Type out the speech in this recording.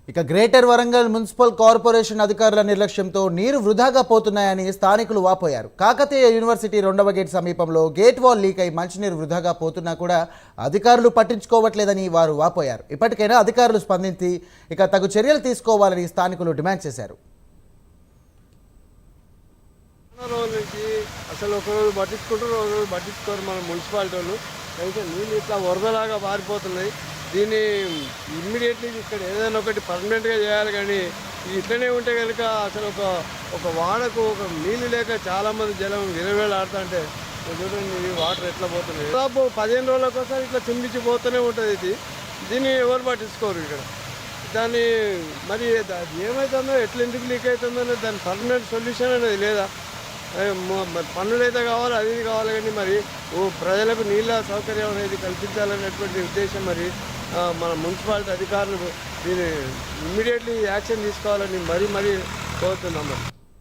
ఇక greater Warangal municipal corporation అధికారుల నిర్లక్ష్యంతో నీరు వృధాగా పోతున్నాయని స్థానికులు వాపోయారు. కాకతీయ యూనివర్సిటీ 2వ గేట్ సమీపంలో గేట్ వాల్ లీక్ అయి మంచినీరు వృధాగా పోతున్నా కూడా అధికారులు పట్టించుకోవట్లేదని వారు వాపోయారు. ఇప్పటికైనా అధికారులు స్పందించి ఇక తగు చర్యలు తీసుకోవాలని స్థానికులు డిమాండ్ చేశారు. అసలు ఒకరోజు పట్టించుకుంటారు, ఒకరోజు పట్టించుకోరు మన మున్సిపాలిటీ వాళ్ళు. అయితే నీళ్ళు ఇట్లా వరదలాగా పారిపోతున్నాయి. దీన్ని ఇమ్మీడియట్లీ ఇక్కడ ఏదైనా ఒకటి పర్మనెంట్గా చేయాలి. కానీ ఇట్లనే ఉంటే కనుక అసలు ఒక వాడకు ఒక నీళ్ళు లేక చాలామంది జలం విరవేలాడుతుంటే చూడండి వాటర్ ఎట్లా పోతున్నాయి. దాదాపు 15 రోజులకు ఒకసారి ఇట్లా చింపించిపోతూనే ఉంటుంది. దీన్ని ఎవరు పట్టించుకోరు ఇక్కడ. దాన్ని మరి ఏమవుతుందో ఎట్లా ఎందుకు లీక్ అవుతుందో దాని పర్మనెంట్ సొల్యూషన్ అనేది లేదా. పన్నులు అయితే కావాలి, అది కావాలి. కానీ మరి ప్రజలకు నీళ్ళ సౌకర్యం అనేది కల్పించాలనేటువంటి ఉద్దేశం మరి మన మున్సిపాలిటీ అధికారులు దీన్ని ఇమ్మీడియట్లీ యాక్షన్ తీసుకోవాలని మరీ కోరుతున్నాం.